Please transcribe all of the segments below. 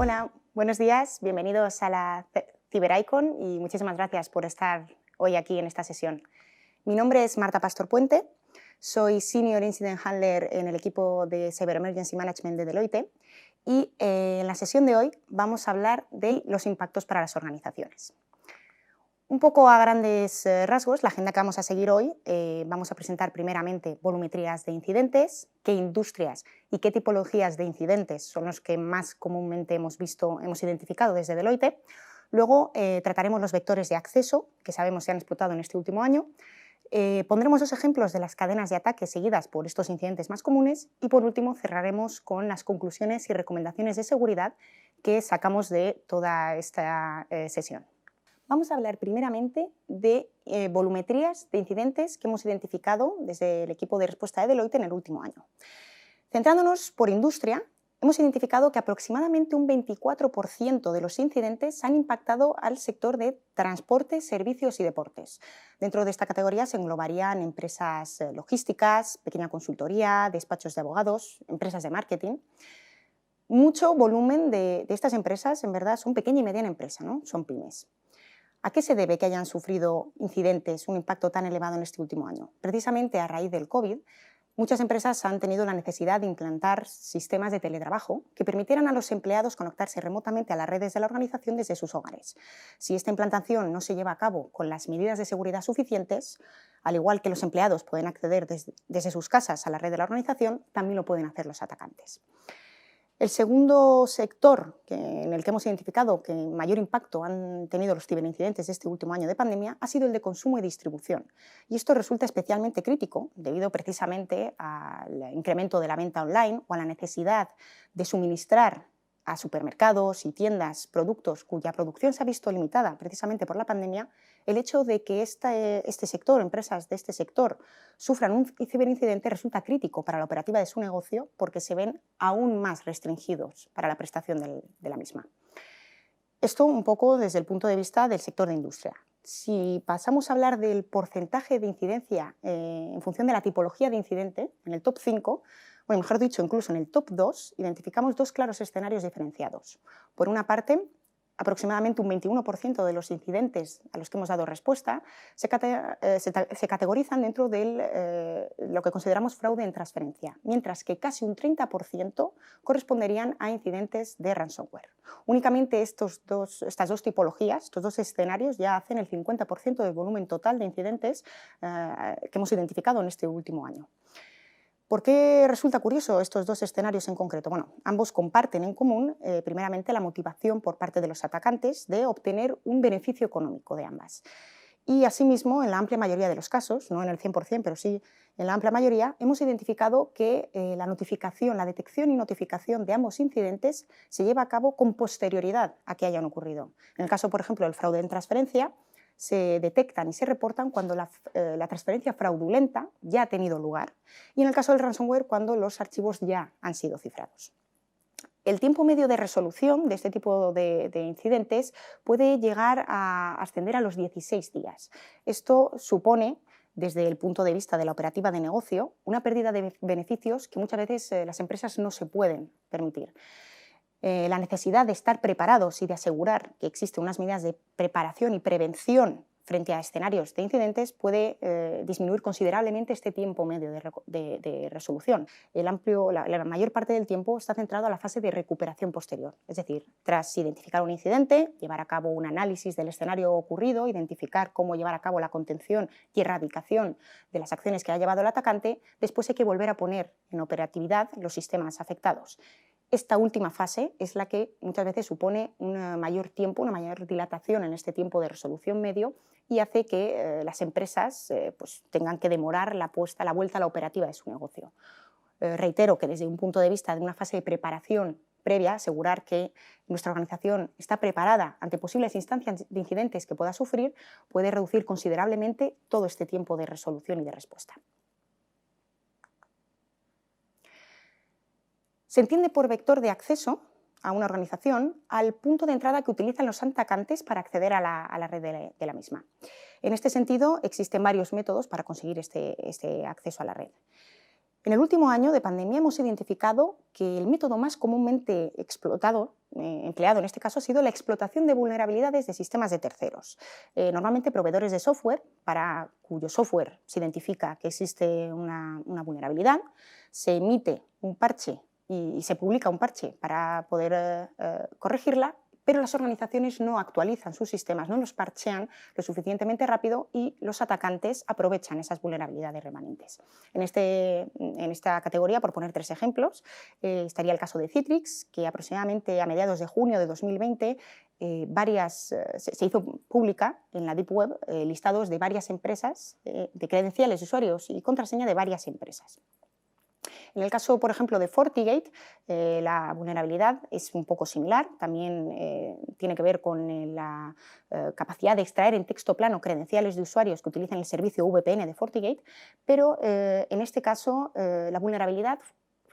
Hola, buenos días, bienvenidos a la CiberIcon y muchísimas gracias por estar hoy aquí en esta sesión. Mi nombre es Marta Pastor Puente, soy Senior Incident Handler en el equipo de Cyber Emergency Management de Deloitte y en la sesión de hoy vamos a hablar de los impactos para las organizaciones. Un poco a grandes rasgos, la agenda que vamos a seguir hoy, vamos a presentar primeramente volumetrías de incidentes, qué industrias y qué tipologías de incidentes son los que más comúnmente hemos identificado desde Deloitte. Luego trataremos los vectores de acceso, que sabemos se han explotado en este último año. Pondremos dos ejemplos de las cadenas de ataque seguidas por estos incidentes más comunes y por último cerraremos con las conclusiones y recomendaciones de seguridad que sacamos de toda esta sesión. Vamos a hablar primeramente de volumetrías de incidentes que hemos identificado desde el equipo de respuesta de Deloitte en el último año. Centrándonos por industria, hemos identificado que aproximadamente un 24% de los incidentes han impactado al sector de transporte, servicios y deportes. Dentro de esta categoría se englobarían empresas logísticas, pequeña consultoría, despachos de abogados, empresas de marketing. Mucho volumen de estas empresas, en verdad, son pequeña y mediana empresa, ¿no? Son pymes. ¿A qué se debe que hayan sufrido incidentes, un impacto tan elevado en este último año? Precisamente a raíz del COVID, muchas empresas han tenido la necesidad de implantar sistemas de teletrabajo que permitieran a los empleados conectarse remotamente a las redes de la organización desde sus hogares. Si esta implantación no se lleva a cabo con las medidas de seguridad suficientes, al igual que los empleados pueden acceder desde sus casas a la red de la organización, también lo pueden hacer los atacantes. El segundo sector en el que hemos identificado que mayor impacto han tenido los ciberincidentes de este último año de pandemia ha sido el de consumo y distribución. Y esto resulta especialmente crítico debido precisamente al incremento de la venta online o a la necesidad de suministrar a supermercados y tiendas productos cuya producción se ha visto limitada precisamente por la pandemia. El hecho de que este sector, empresas de este sector, sufran un ciberincidente resulta crítico para la operativa de su negocio porque se ven aún más restringidos para la prestación de la misma. Esto un poco desde el punto de vista del sector de industria. Si pasamos a hablar del porcentaje de incidencia en función de la tipología de incidente, en el top 5, bueno, mejor dicho, incluso en el top 2, identificamos dos claros escenarios diferenciados. Por una parte, aproximadamente un 21% de los incidentes a los que hemos dado respuesta se categorizan dentro de lo que consideramos fraude en transferencia, mientras que casi un 30% corresponderían a incidentes de ransomware. Únicamente estas dos tipologías, estos dos escenarios, ya hacen el 50% del volumen total de incidentes que hemos identificado en este último año. ¿Por qué resulta curioso estos dos escenarios en concreto? Bueno, ambos comparten en común, primeramente, la motivación por parte de los atacantes de obtener un beneficio económico de ambas. Y asimismo, en la amplia mayoría de los casos, no en el 100%, pero sí en la amplia mayoría, hemos identificado que la detección y notificación de ambos incidentes se lleva a cabo con posterioridad a que hayan ocurrido. En el caso, por ejemplo, del fraude en transferencia, se detectan y se reportan cuando la transferencia fraudulenta ya ha tenido lugar y en el caso del ransomware cuando los archivos ya han sido cifrados. El tiempo medio de resolución de este tipo de incidentes puede llegar a ascender a los 16 días. Esto supone, desde el punto de vista de la operativa de negocio, una pérdida de beneficios que muchas veces las empresas no se pueden permitir. La necesidad de estar preparados y de asegurar que existen unas medidas de preparación y prevención frente a escenarios de incidentes puede disminuir considerablemente este tiempo medio de resolución. La mayor parte del tiempo está centrado a la fase de recuperación posterior, es decir, tras identificar un incidente, llevar a cabo un análisis del escenario ocurrido, identificar cómo llevar a cabo la contención y erradicación de las acciones que ha llevado el atacante, después hay que volver a poner en operatividad los sistemas afectados. Esta última fase es la que muchas veces supone un mayor tiempo, una mayor dilatación en este tiempo de resolución medio y hace que las empresas tengan que demorar la vuelta a la operativa de su negocio. Reitero que desde un punto de vista de una fase de preparación previa, asegurar que nuestra organización está preparada ante posibles instancias de incidentes que pueda sufrir, puede reducir considerablemente todo este tiempo de resolución y de respuesta. Se entiende por vector de acceso a una organización al punto de entrada que utilizan los atacantes para acceder a la red de la misma. En este sentido, existen varios métodos para conseguir este acceso a la red. En el último año de pandemia hemos identificado que el método más comúnmente empleado en este caso, ha sido la explotación de vulnerabilidades de sistemas de terceros. Normalmente proveedores de software, para cuyo software se identifica que existe una vulnerabilidad, se emite un parche y se publica un parche para poder corregirla, pero las organizaciones no actualizan sus sistemas, no los parchean lo suficientemente rápido y los atacantes aprovechan esas vulnerabilidades remanentes. En esta categoría, por poner 3 ejemplos, estaría el caso de Citrix, que aproximadamente a mediados de junio de 2020 se hizo pública en la Deep Web listados de varias empresas, de credenciales de usuarios y contraseña de varias empresas. En el caso, por ejemplo, de FortiGate, la vulnerabilidad es un poco similar, también tiene que ver con la capacidad de extraer en texto plano credenciales de usuarios que utilizan el servicio VPN de FortiGate, pero en este caso la vulnerabilidad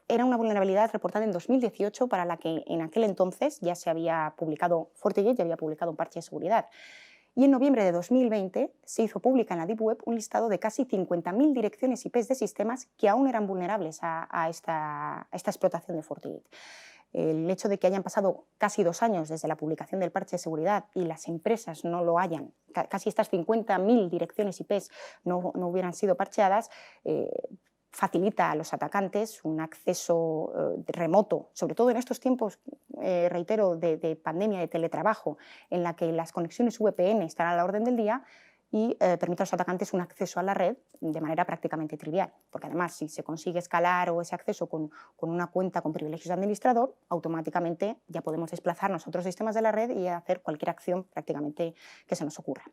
era una vulnerabilidad reportada en 2018 para la que en aquel entonces ya se había publicado, FortiGate ya había publicado un parche de seguridad. Y en noviembre de 2020 se hizo pública en la Deep Web un listado de casi 50.000 direcciones IP de sistemas que aún eran vulnerables a esta explotación de FortiGate. El hecho de que hayan pasado casi 2 años desde la publicación del parche de seguridad y las empresas no lo hayan, casi estas 50.000 direcciones IP no hubieran sido parcheadas, facilita a los atacantes un acceso remoto, sobre todo en estos tiempos, reitero, de pandemia, de teletrabajo, en la que las conexiones VPN están a la orden del día, y permite a los atacantes un acceso a la red de manera prácticamente trivial, porque además si se consigue escalar o ese acceso con una cuenta con privilegios de administrador, automáticamente ya podemos desplazarnos a otros sistemas de la red y hacer cualquier acción prácticamente que se nos ocurra.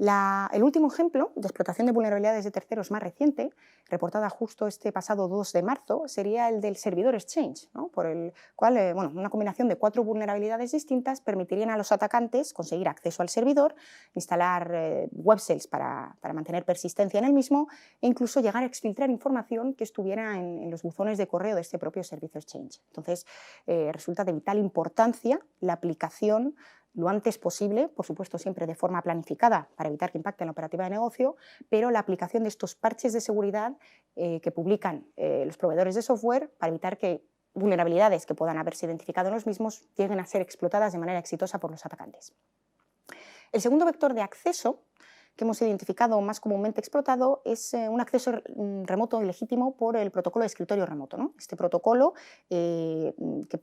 El último ejemplo de explotación de vulnerabilidades de terceros más reciente, reportada justo este pasado 2 de marzo, sería el del servidor Exchange, ¿no? Por el cual una combinación de 4 vulnerabilidades distintas permitirían a los atacantes conseguir acceso al servidor, instalar web shells para mantener persistencia en el mismo e incluso llegar a exfiltrar información que estuviera en los buzones de correo de este propio servicio Exchange. Entonces, resulta de vital importancia la aplicación lo antes posible, por supuesto siempre de forma planificada para evitar que impacte en la operativa de negocio, pero la aplicación de estos parches de seguridad que publican los proveedores de software para evitar que vulnerabilidades que puedan haberse identificado en los mismos lleguen a ser explotadas de manera exitosa por los atacantes. El segundo vector de acceso que hemos identificado más comúnmente explotado es un acceso remoto y legítimo por el protocolo de escritorio remoto, ¿no? Este protocolo, que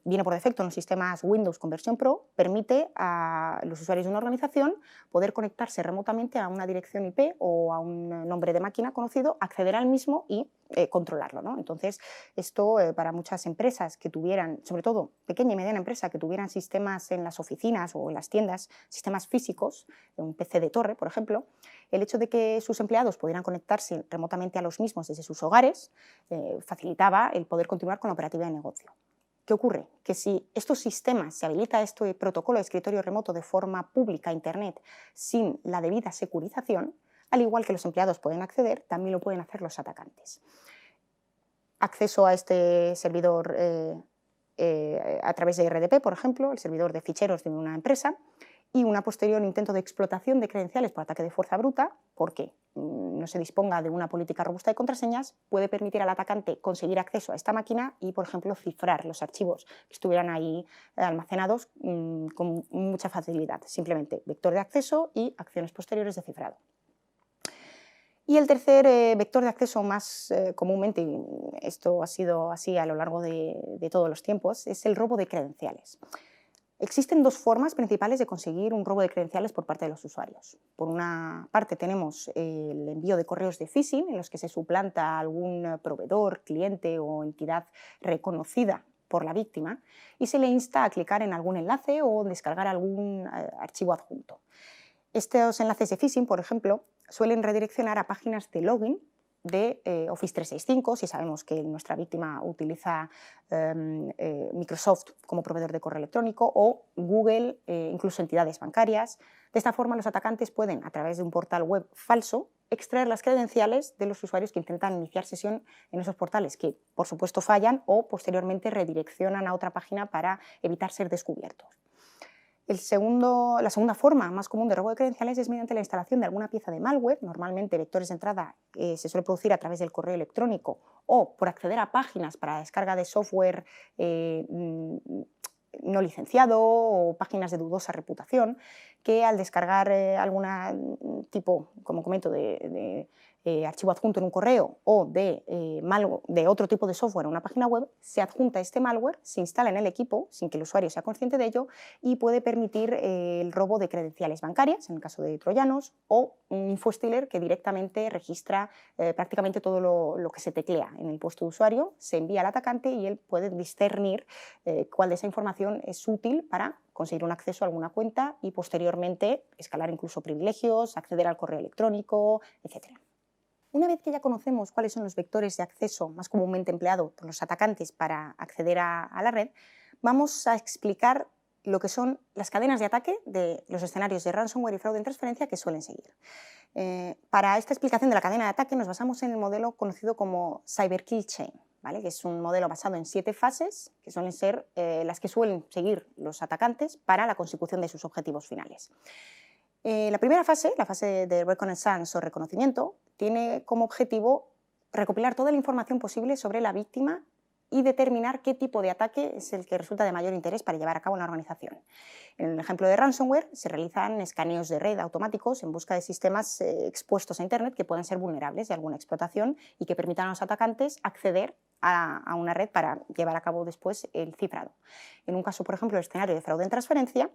viene por defecto en los sistemas Windows con versión Pro, permite a los usuarios de una organización poder conectarse remotamente a una dirección IP o a un nombre de máquina conocido, acceder al mismo y controlarlo, ¿no? Entonces, esto para muchas empresas que tuvieran, sobre todo pequeña y mediana empresa, que tuvieran sistemas en las oficinas o en las tiendas, sistemas físicos, un PC de torre, por ejemplo, el hecho de que sus empleados pudieran conectarse remotamente a los mismos desde sus hogares facilitaba el poder continuar con la operativa de negocio. ¿Qué ocurre? Que si estos sistemas se habilita este protocolo de escritorio remoto de forma pública a Internet sin la debida securización, al igual que los empleados pueden acceder, también lo pueden hacer los atacantes. Acceso a este servidor a través de RDP, por ejemplo, el servidor de ficheros de una empresa, y un posterior intento de explotación de credenciales por ataque de fuerza bruta, porque no se disponga de una política robusta de contraseñas, puede permitir al atacante conseguir acceso a esta máquina y, por ejemplo, cifrar los archivos que estuvieran ahí almacenados con mucha facilidad. Simplemente vector de acceso y acciones posteriores de cifrado. Y el tercer vector de acceso más comúnmente, y esto ha sido así a lo largo de todos los tiempos, es el robo de credenciales. Existen 2 formas principales de conseguir un robo de credenciales por parte de los usuarios. Por una parte tenemos el envío de correos de phishing, en los que se suplanta a algún proveedor, cliente o entidad reconocida por la víctima y se le insta a clicar en algún enlace o descargar algún archivo adjunto. Estos enlaces de phishing, por ejemplo, suelen redireccionar a páginas de login de Office 365, si sabemos que nuestra víctima utiliza Microsoft como proveedor de correo electrónico o Google, incluso entidades bancarias. De esta forma, los atacantes pueden, a través de un portal web falso, extraer las credenciales de los usuarios que intentan iniciar sesión en esos portales, que por supuesto fallan o posteriormente redireccionan a otra página para evitar ser descubiertos. La segunda forma más común de robo de credenciales es mediante la instalación de alguna pieza de malware, normalmente vectores de entrada se suele producir a través del correo electrónico o por acceder a páginas para descarga de software no licenciado o páginas de dudosa reputación, que al descargar algún tipo, como comento, de archivo adjunto en un correo o de otro tipo de software en una página web, se adjunta este malware, se instala en el equipo sin que el usuario sea consciente de ello y puede permitir el robo de credenciales bancarias, en el caso de troyanos, o un infostealer que directamente registra prácticamente todo lo que se teclea en el puesto de usuario, se envía al atacante y él puede discernir cuál de esa información es útil para conseguir un acceso a alguna cuenta y posteriormente escalar incluso privilegios, acceder al correo electrónico, etc. Una vez que ya conocemos cuáles son los vectores de acceso más comúnmente empleados por los atacantes para acceder a la red, vamos a explicar lo que son las cadenas de ataque de los escenarios de ransomware y fraude en transferencia que suelen seguir. Para esta explicación de la cadena de ataque nos basamos en el modelo conocido como Cyber Kill Chain, ¿vale? Que es un modelo basado en 7 fases, que suelen ser las que suelen seguir los atacantes para la consecución de sus objetivos finales. La primera fase, la fase de reconnaissance o reconocimiento, tiene como objetivo recopilar toda la información posible sobre la víctima y determinar qué tipo de ataque es el que resulta de mayor interés para llevar a cabo en la organización. En el ejemplo de ransomware se realizan escaneos de red automáticos en busca de sistemas expuestos a Internet que puedan ser vulnerables de alguna explotación y que permitan a los atacantes acceder a una red para llevar a cabo después el cifrado. En un caso, por ejemplo, el escenario de fraude en transferencia,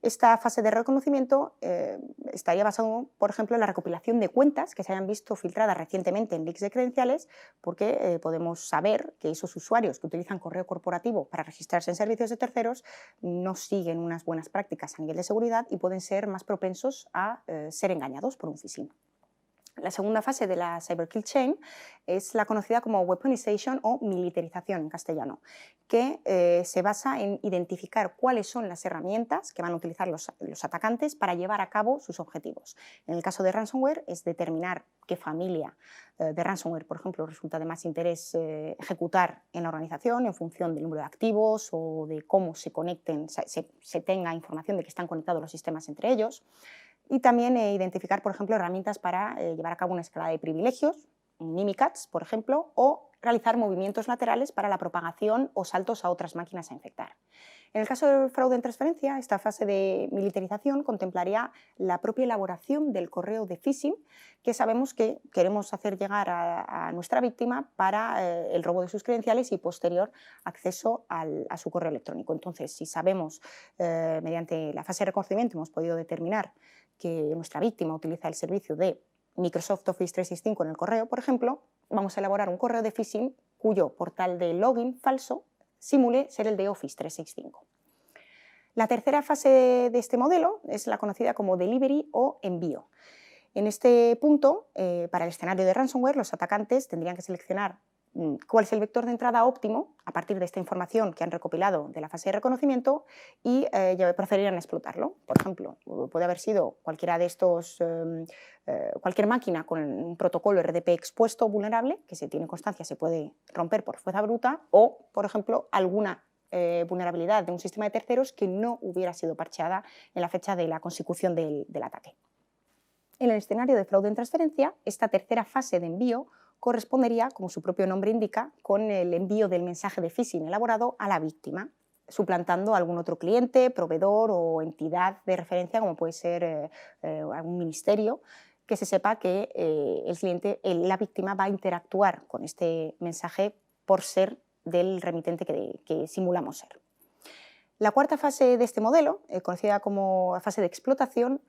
esta fase de reconocimiento estaría basado, por ejemplo, en la recopilación de cuentas que se hayan visto filtradas recientemente en leaks de credenciales, porque podemos saber que esos usuarios que utilizan correo corporativo para registrarse en servicios de terceros no siguen unas buenas prácticas a nivel de seguridad y pueden ser más propensos a ser engañados por un phishing. La segunda fase de la Cyber Kill Chain es la conocida como weaponization o militarización en castellano, que se basa en identificar cuáles son las herramientas que van a utilizar los atacantes para llevar a cabo sus objetivos. En el caso de ransomware es determinar qué familia de ransomware, por ejemplo, resulta de más interés ejecutar en la organización en función del número de activos o de cómo se conecten, se tenga información de que están conectados los sistemas entre ellos. Y también identificar, por ejemplo, herramientas para llevar a cabo una escalada de privilegios, un Mimikatz, por ejemplo, o realizar movimientos laterales para la propagación o saltos a otras máquinas a infectar. En el caso del fraude en transferencia, esta fase de militarización contemplaría la propia elaboración del correo de phishing que sabemos que queremos hacer llegar a nuestra víctima para el robo de sus credenciales y posterior acceso a su correo electrónico. Entonces, si sabemos, mediante la fase de reconocimiento hemos podido determinar que nuestra víctima utiliza el servicio de Microsoft Office 365 en el correo, por ejemplo, vamos a elaborar un correo de phishing cuyo portal de login falso simule ser el de Office 365. La tercera fase de este modelo es la conocida como delivery o envío. En este punto, para el escenario de ransomware, los atacantes tendrían que seleccionar cuál es el vector de entrada óptimo a partir de esta información que han recopilado de la fase de reconocimiento y procederían a explotarlo. Por ejemplo, puede haber sido cualquiera de estos, cualquier máquina con un protocolo RDP expuesto vulnerable, que se tiene constancia se puede romper por fuerza bruta, o, por ejemplo, alguna vulnerabilidad de un sistema de terceros que no hubiera sido parcheada en la fecha de la consecución del ataque. En el escenario de fraude en transferencia, esta tercera fase de envío correspondería, como su propio nombre indica, con el envío del mensaje de phishing elaborado a la víctima, suplantando a algún otro cliente, proveedor o entidad de referencia, como puede ser algún ministerio, que se sepa que la víctima va a interactuar con este mensaje por ser del remitente que simulamos ser. La cuarta fase de este modelo, conocida como la fase de explotación,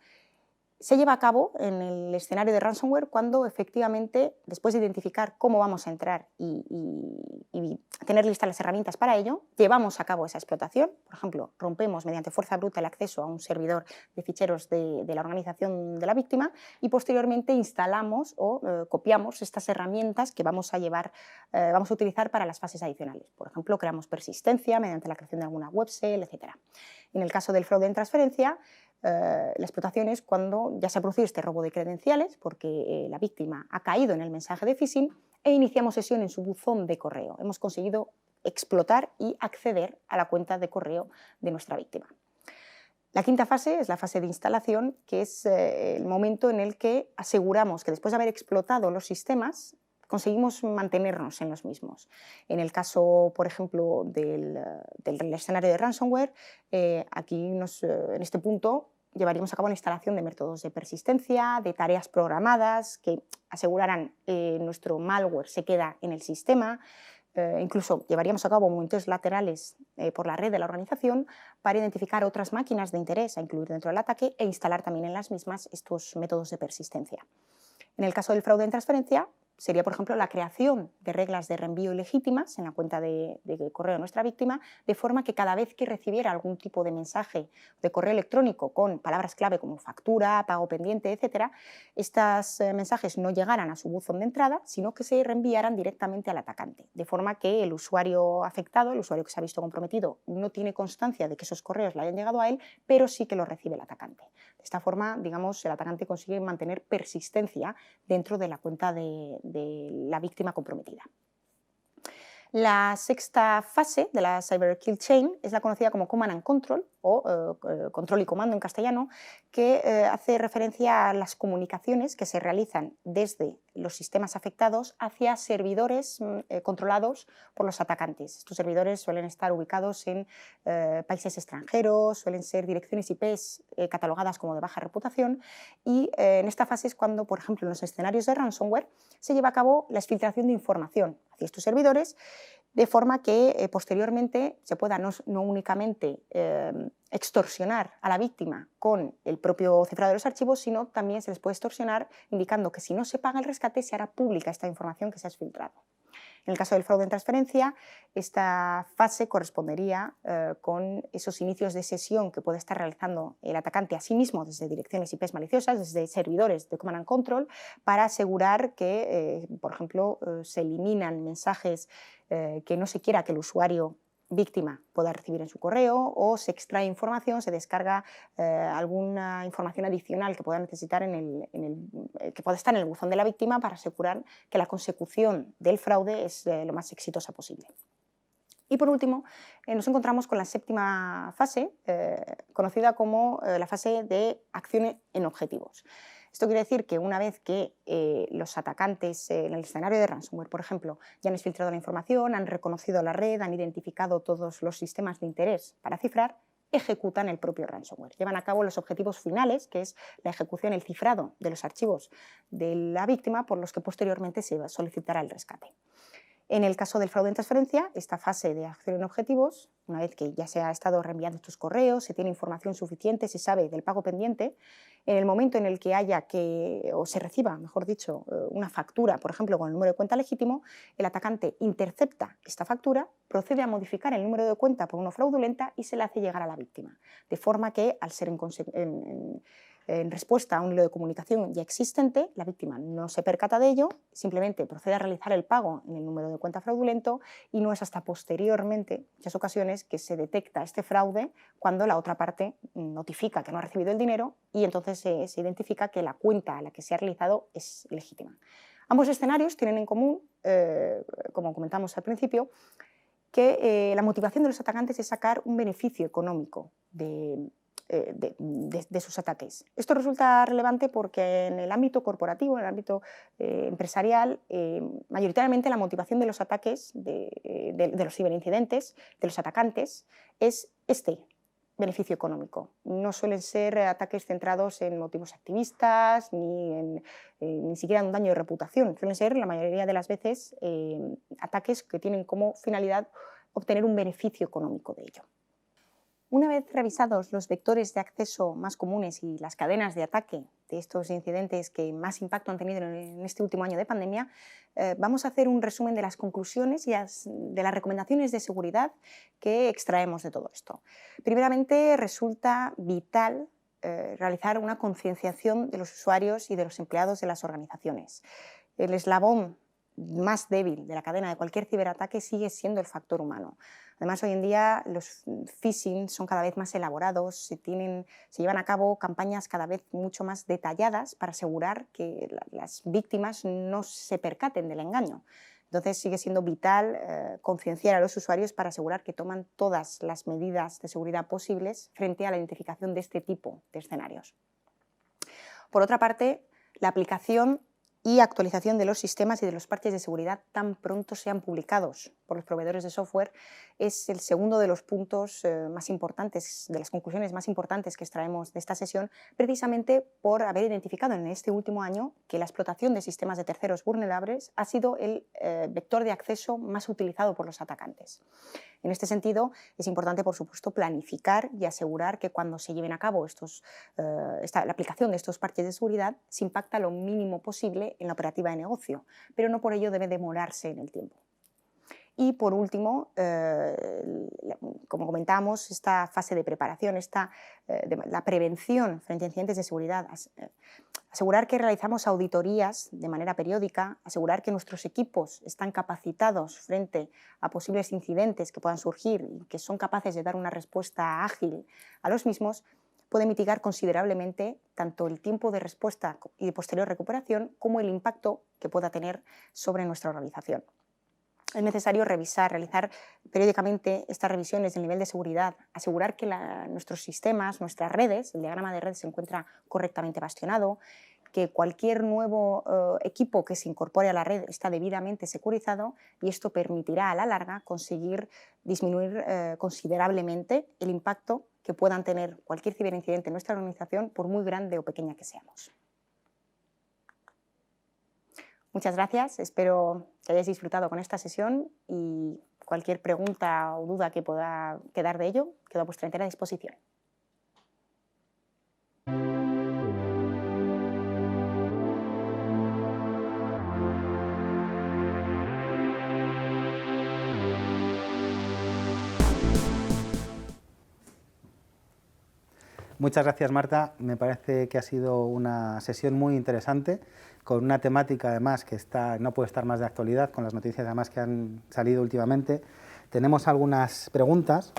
se lleva a cabo en el escenario de ransomware cuando efectivamente, después de identificar cómo vamos a entrar y tener listas las herramientas para ello, llevamos a cabo esa explotación. Por ejemplo, rompemos mediante fuerza bruta el acceso a un servidor de ficheros de la organización de la víctima y posteriormente instalamos o copiamos estas herramientas que vamos a utilizar para las fases adicionales. Por ejemplo, creamos persistencia mediante la creación de alguna web shell, etc. En el caso del fraude en transferencia, la explotación es cuando ya se ha producido este robo de credenciales porque la víctima ha caído en el mensaje de phishing e iniciamos sesión en su buzón de correo. Hemos conseguido explotar y acceder a la cuenta de correo de nuestra víctima. La quinta fase es la fase de instalación, que es el momento en el que aseguramos que después de haber explotado los sistemas, conseguimos mantenernos en los mismos. En el caso, por ejemplo, del escenario de ransomware, en este punto llevaríamos a cabo la instalación de métodos de persistencia, de tareas programadas que asegurarán nuestro malware se queda en el sistema. Incluso llevaríamos a cabo movimientos laterales por la red de la organización para identificar otras máquinas de interés a incluir dentro del ataque e instalar también en las mismas estos métodos de persistencia. En el caso del fraude en transferencia, sería, por ejemplo, la creación de reglas de reenvío ilegítimas en la cuenta de correo de nuestra víctima, de forma que cada vez que recibiera algún tipo de mensaje de correo electrónico con palabras clave como factura, pago pendiente, etc., estos mensajes no llegaran a su buzón de entrada, sino que se reenviaran directamente al atacante, de forma que el usuario afectado, el usuario que se ha visto comprometido, no tiene constancia de que esos correos le hayan llegado a él, pero sí que los recibe el atacante. De esta forma, digamos, el atacante consigue mantener persistencia dentro de la cuenta de la víctima comprometida. La sexta fase de la Cyber Kill Chain es la conocida como Command and Control, o control y comando en castellano, que hace referencia a las comunicaciones que se realizan desde los sistemas afectados hacia servidores controlados por los atacantes. Estos servidores suelen estar ubicados en países extranjeros, suelen ser direcciones IP catalogadas como de baja reputación, y en esta fase es cuando, por ejemplo, en los escenarios de ransomware se lleva a cabo la exfiltración de información hacia estos servidores, de forma que posteriormente se pueda no únicamente extorsionar a la víctima con el propio cifrado de los archivos, sino también se les puede extorsionar indicando que si no se paga el rescate se hará pública esta información que se ha exfiltrado. En el caso del fraude en transferencia, esta fase correspondería con esos inicios de sesión que puede estar realizando el atacante a sí mismo desde direcciones IP maliciosas, desde servidores de Command and Control, para asegurar que, por ejemplo, se eliminan mensajes que no se quiera que el usuario víctima pueda recibir en su correo, o se extrae información, se descarga alguna información adicional que pueda necesitar que pueda estar en el buzón de la víctima, para asegurar que la consecución del fraude es lo más exitosa posible. Y por último, nos encontramos con la séptima fase, conocida como la fase de acción en objetivos. Esto quiere decir que una vez que los atacantes en el escenario de ransomware, por ejemplo, ya han exfiltrado la información, han reconocido la red, han identificado todos los sistemas de interés para cifrar, ejecutan el propio ransomware. Llevan a cabo los objetivos finales, que es la ejecución, el cifrado de los archivos de la víctima, por los que posteriormente se solicitará el rescate. En el caso del fraude en transferencia, esta fase de acción en objetivos, una vez que ya se ha estado reenviando estos correos, se tiene información suficiente, se sabe del pago pendiente, en el momento en el que o se reciba, mejor dicho, una factura, por ejemplo, con el número de cuenta legítimo, el atacante intercepta esta factura, procede a modificar el número de cuenta por uno fraudulenta y se la hace llegar a la víctima. De forma que, al ser en respuesta a un hilo de comunicación ya existente, la víctima no se percata de ello, simplemente procede a realizar el pago en el número de cuenta fraudulento, y no es hasta posteriormente, en muchas ocasiones, que se detecta este fraude, cuando la otra parte notifica que no ha recibido el dinero, y entonces se identifica que la cuenta a la que se ha realizado es legítima. Ambos escenarios tienen en común, como comentamos al principio, que la motivación de los atacantes es sacar un beneficio económico de sus ataques. Esto resulta relevante porque en el ámbito corporativo, en el ámbito empresarial, mayoritariamente la motivación de los ataques, de los ciberincidentes, de los atacantes, es este beneficio económico. No suelen ser ataques centrados en motivos activistas, ni siquiera en un daño de reputación. Suelen ser, la mayoría de las veces, ataques que tienen como finalidad obtener un beneficio económico de ello. Una vez revisados los vectores de acceso más comunes y las cadenas de ataque de estos incidentes que más impacto han tenido en este último año de pandemia, vamos a hacer un resumen de las conclusiones y de las recomendaciones de seguridad que extraemos de todo esto. Primeramente, resulta vital realizar una concienciación de los usuarios y de los empleados de las organizaciones. El eslabón más débil de la cadena de cualquier ciberataque sigue siendo el factor humano. Además, hoy en día los phishing son cada vez más elaborados, se llevan a cabo campañas cada vez mucho más detalladas para asegurar que las víctimas no se percaten del engaño. Entonces sigue siendo vital concienciar a los usuarios para asegurar que toman todas las medidas de seguridad posibles frente a la identificación de este tipo de escenarios. Por otra parte, la aplicación y actualización de los sistemas y de los parches de seguridad tan pronto sean publicados por los proveedores de software es el segundo de los puntos más importantes, de las conclusiones más importantes que extraemos de esta sesión, precisamente por haber identificado en este último año que la explotación de sistemas de terceros vulnerables ha sido el vector de acceso más utilizado por los atacantes. En este sentido, es importante, por supuesto, planificar y asegurar que cuando se lleven a cabo la aplicación de estos parches de seguridad se impacta lo mínimo posible en la operativa de negocio, pero no por ello debe demorarse en el tiempo. Y por último, como comentábamos, esta fase de preparación, la prevención frente a incidentes de seguridad, asegurar que realizamos auditorías de manera periódica, asegurar que nuestros equipos están capacitados frente a posibles incidentes que puedan surgir y que son capaces de dar una respuesta ágil a los mismos, puede mitigar considerablemente tanto el tiempo de respuesta y de posterior recuperación como el impacto que pueda tener sobre nuestra organización. Es necesario realizar periódicamente estas revisiones del nivel de seguridad, asegurar que nuestros sistemas, nuestras redes, el diagrama de red se encuentra correctamente bastionado, que cualquier nuevo equipo que se incorpore a la red está debidamente securizado y esto permitirá a la larga conseguir disminuir considerablemente el impacto que puedan tener cualquier ciberincidente en nuestra organización, por muy grande o pequeña que seamos. Muchas gracias, espero que hayáis disfrutado con esta sesión y cualquier pregunta o duda que pueda quedar de ello, quedo a vuestra entera disposición. Muchas gracias, Marta. Me parece que ha sido una sesión muy interesante, con una temática además que no puede estar más de actualidad, con las noticias además que han salido últimamente. Tenemos algunas preguntas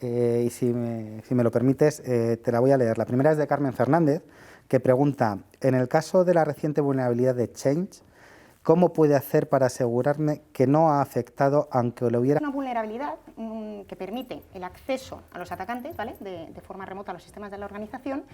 y si me lo permites te la voy a leer. La primera es de Carmen Fernández, que pregunta: en el caso de la reciente vulnerabilidad de Change, ¿cómo puede hacer para asegurarme que no ha afectado aunque lo hubiera? Una vulnerabilidad que permite el acceso a los atacantes, ¿vale? de forma remota a los sistemas de la organización,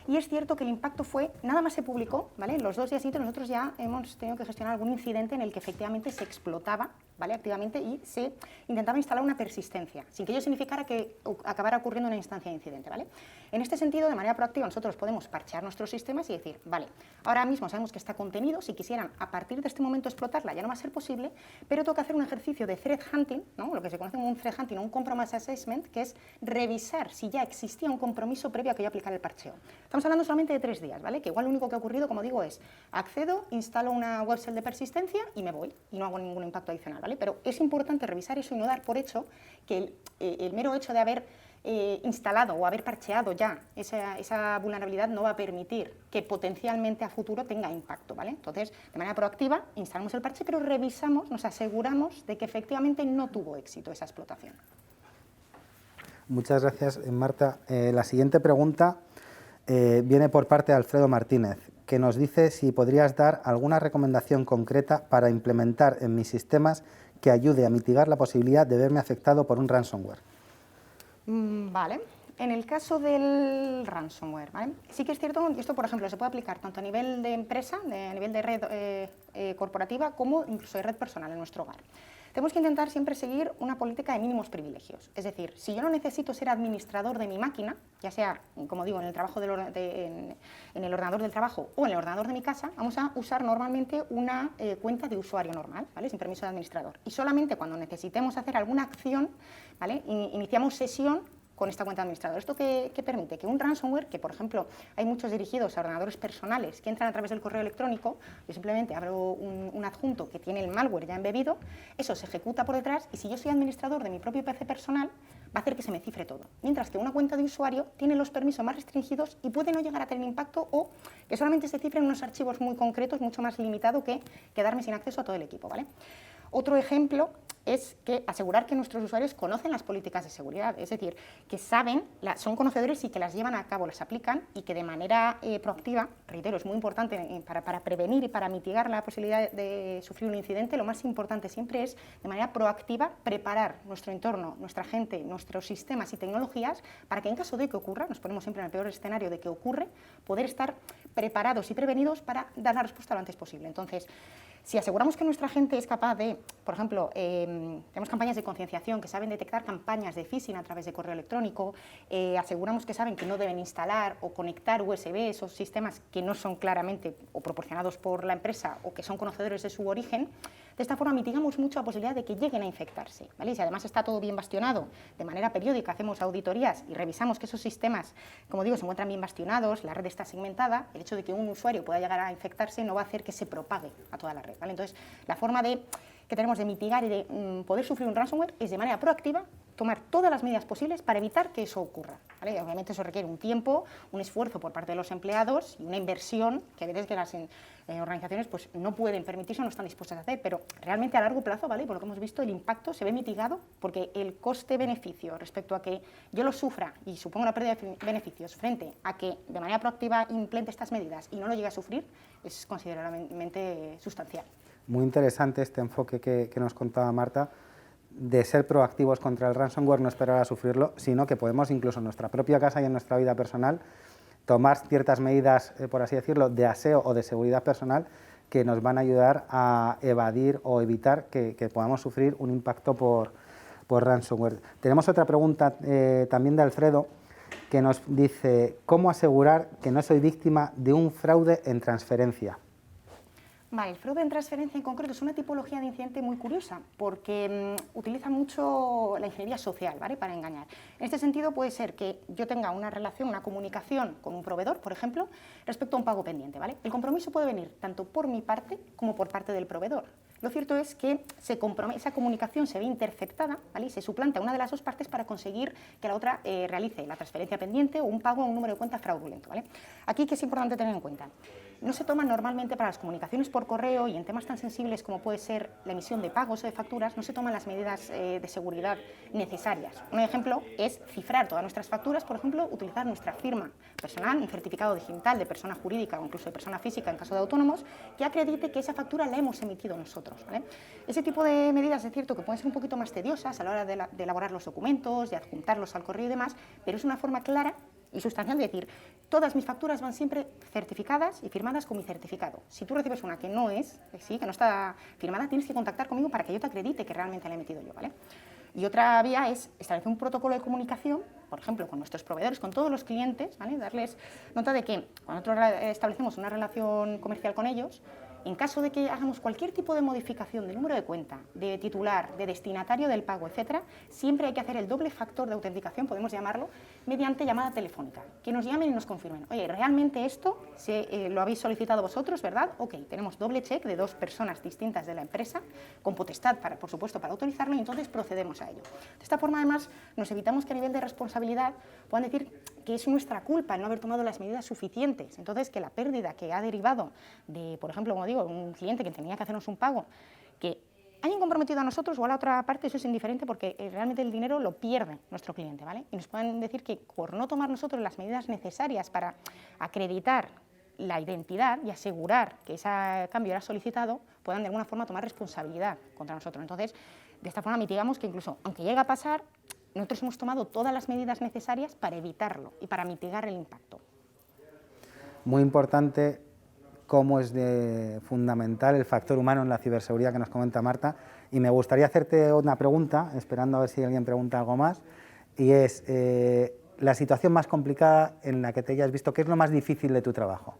y es cierto que el impacto fue, nada más se publicó, ¿vale? Los 2 días siguientes nosotros ya hemos tenido que gestionar algún incidente en el que efectivamente se explotaba, ¿vale? activamente y se intentaba instalar una persistencia, sin que ello significara que acabara ocurriendo una instancia de incidente. ¿Vale? En este sentido, de manera proactiva, nosotros podemos parchear nuestros sistemas y decir, vale, ahora mismo sabemos que está contenido, si quisieran a partir de este momento explotarla ya no va a ser posible, pero tengo que hacer un ejercicio de threat hunting, ¿no? Lo que se conoce como un threat hunting o un compromise assessment, que es revisar si ya existía un compromiso previo a que yo aplicara el parcheo. Estamos hablando solamente de 3 días, ¿vale? Que igual lo único que ha ocurrido, como digo, es accedo, instalo una web shell de persistencia y me voy, y no hago ningún impacto adicional, ¿vale? Pero es importante revisar eso y no dar por hecho que el mero hecho de haber instalado o haber parcheado ya esa vulnerabilidad no va a permitir que potencialmente a futuro tenga impacto, ¿vale? Entonces, de manera proactiva, instalamos el parche, pero revisamos, nos aseguramos de que efectivamente no tuvo éxito esa explotación. Muchas gracias, Marta. La siguiente pregunta viene por parte de Alfredo Martínez, que nos dice si podrías dar alguna recomendación concreta para implementar en mis sistemas que ayude a mitigar la posibilidad de verme afectado por un ransomware. Vale. En el caso del ransomware, ¿vale? Sí que es cierto, y esto por ejemplo se puede aplicar tanto a nivel de empresa, a nivel de red corporativa, como incluso de red personal en nuestro hogar. Tenemos que intentar siempre seguir una política de mínimos privilegios. Es decir, si yo no necesito ser administrador de mi máquina, ya sea, como digo, en el trabajo en el ordenador del trabajo o en el ordenador de mi casa, vamos a usar normalmente una cuenta de usuario normal, ¿vale? Sin permiso de administrador. Y solamente cuando necesitemos hacer alguna acción, ¿vale? Iniciamos sesión con esta cuenta de administrador. ¿Esto qué permite? Que un ransomware, que por ejemplo hay muchos dirigidos a ordenadores personales que entran a través del correo electrónico, yo simplemente abro un adjunto que tiene el malware ya embebido, eso se ejecuta por detrás y si yo soy administrador de mi propio PC personal, va a hacer que se me cifre todo. Mientras que una cuenta de usuario tiene los permisos más restringidos y puede no llegar a tener impacto o que solamente se cifren unos archivos muy concretos, mucho más limitado que quedarme sin acceso a todo el equipo, ¿vale? Otro ejemplo es que asegurar que nuestros usuarios conocen las políticas de seguridad, es decir, que saben, son conocedores y que las llevan a cabo, las aplican y que de manera proactiva, reitero, es muy importante para prevenir y para mitigar la posibilidad de sufrir un incidente, lo más importante siempre es de manera proactiva preparar nuestro entorno, nuestra gente, nuestros sistemas y tecnologías para que en caso de que ocurra, nos ponemos siempre en el peor escenario de que ocurre, poder estar preparados y prevenidos para dar la respuesta lo antes posible. Entonces, si aseguramos que nuestra gente es capaz de, por ejemplo, tenemos campañas de concienciación que saben detectar campañas de phishing a través de correo electrónico, aseguramos que saben que no deben instalar o conectar USB, esos sistemas que no son claramente o proporcionados por la empresa o que son conocedores de su origen, de esta forma mitigamos mucho la posibilidad de que lleguen a infectarse, ¿vale? Y si además está todo bien bastionado, de manera periódica hacemos auditorías y revisamos que esos sistemas, como digo, se encuentran bien bastionados, la red está segmentada, el hecho de que un usuario pueda llegar a infectarse no va a hacer que se propague a toda la red, ¿vale? Entonces, la forma que tenemos de mitigar y de poder sufrir un ransomware es de manera proactiva tomar todas las medidas posibles para evitar que eso ocurra, ¿vale? Obviamente eso requiere un tiempo, un esfuerzo por parte de los empleados y una inversión que a veces que las organizaciones pues, no pueden permitirse o no están dispuestas a hacer, pero realmente a largo plazo, ¿vale? Por lo que hemos visto, el impacto se ve mitigado porque el coste-beneficio respecto a que yo lo sufra y suponga una pérdida de beneficios frente a que de manera proactiva implemente estas medidas y no lo llegue a sufrir es considerablemente sustancial. Muy interesante este enfoque que nos contaba Marta, de ser proactivos contra el ransomware, no esperar a sufrirlo, sino que podemos incluso en nuestra propia casa y en nuestra vida personal tomar ciertas medidas, por así decirlo, de aseo o de seguridad personal que nos van a ayudar a evadir o evitar que podamos sufrir un impacto por ransomware. Tenemos otra pregunta también de Alfredo, que nos dice: ¿cómo asegurar que no soy víctima de un fraude en transferencia? Vale, el fraude en transferencia en concreto es una tipología de incidente muy curiosa porque utiliza mucho la ingeniería social, ¿vale? Para engañar. En este sentido puede ser que yo tenga una relación, una comunicación con un proveedor, por ejemplo, respecto a un pago pendiente, ¿vale? El compromiso puede venir tanto por mi parte como por parte del proveedor. Lo cierto es que esa comunicación se ve interceptada, ¿vale? Y se suplanta una de las dos partes para conseguir que la otra realice la transferencia pendiente o un pago a un número de cuenta fraudulento, ¿vale? Aquí, ¿qué es importante tener en cuenta? No se toman normalmente para las comunicaciones por correo y en temas tan sensibles como puede ser la emisión de pagos o de facturas, no se toman las medidas de seguridad necesarias. Un ejemplo es cifrar todas nuestras facturas, por ejemplo, utilizar nuestra firma personal, un certificado digital de persona jurídica o incluso de persona física en caso de autónomos, que acredite que esa factura la hemos emitido nosotros, ¿vale? Ese tipo de medidas es cierto que pueden ser un poquito más tediosas a la hora de elaborar los documentos, de adjuntarlos al correo y demás, pero es una forma clara y sustancial de decir, todas mis facturas van siempre certificadas y firmadas con mi certificado. Si tú recibes una que no es, que no está firmada, tienes que contactar conmigo para que yo te acredite que realmente la he emitido yo, ¿vale? Y otra vía es establecer un protocolo de comunicación, por ejemplo, con nuestros proveedores, con todos los clientes, ¿vale? Darles nota de que cuando nosotros establecemos una relación comercial con ellos, en caso de que hagamos cualquier tipo de modificación de número de cuenta, de titular, de destinatario del pago, etcétera, siempre hay que hacer el doble factor de autenticación, podemos llamarlo, mediante llamada telefónica. Que nos llamen y nos confirmen, oye, realmente esto lo habéis solicitado vosotros, ¿verdad? Ok, tenemos doble check de dos personas distintas de la empresa, con potestad, por supuesto, para autorizarlo, y entonces procedemos a ello. De esta forma, además, nos evitamos que a nivel de responsabilidad puedan decir que es nuestra culpa el no haber tomado las medidas suficientes. Entonces, que la pérdida que ha derivado de, por ejemplo, como digo, un cliente que tenía que hacernos un pago, que hayan comprometido a nosotros o a la otra parte, eso es indiferente porque realmente el dinero lo pierde nuestro cliente, ¿vale? Y nos pueden decir que por no tomar nosotros las medidas necesarias para acreditar la identidad y asegurar que ese cambio era solicitado, puedan de alguna forma tomar responsabilidad contra nosotros. Entonces, de esta forma mitigamos que incluso, aunque llegue a pasar, nosotros hemos tomado todas las medidas necesarias para evitarlo y para mitigar el impacto. Muy importante cómo es fundamental el factor humano en la ciberseguridad que nos comenta Marta, y me gustaría hacerte una pregunta, esperando a ver si alguien pregunta algo más, y es la situación más complicada en la que te hayas visto, ¿qué es lo más difícil de tu trabajo?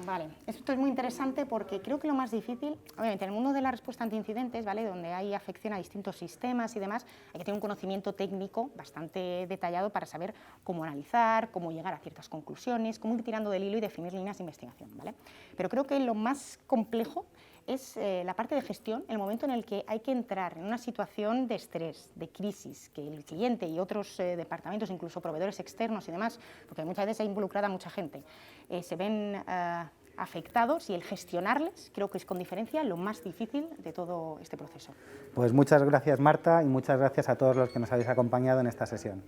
Vale, esto es muy interesante porque creo que lo más difícil, obviamente en el mundo de la respuesta ante incidentes, ¿vale? Donde hay afección a distintos sistemas y demás, hay que tener un conocimiento técnico bastante detallado para saber cómo analizar, cómo llegar a ciertas conclusiones, cómo ir tirando del hilo y definir líneas de investigación, ¿vale? Pero creo que lo más complejo es la parte de gestión, el momento en el que hay que entrar en una situación de estrés, de crisis, que el cliente y otros departamentos, incluso proveedores externos y demás, porque muchas veces hay involucrada mucha gente, se ven afectados y el gestionarles, creo que es con diferencia lo más difícil de todo este proceso. Pues muchas gracias, Marta, y muchas gracias a todos los que nos habéis acompañado en esta sesión.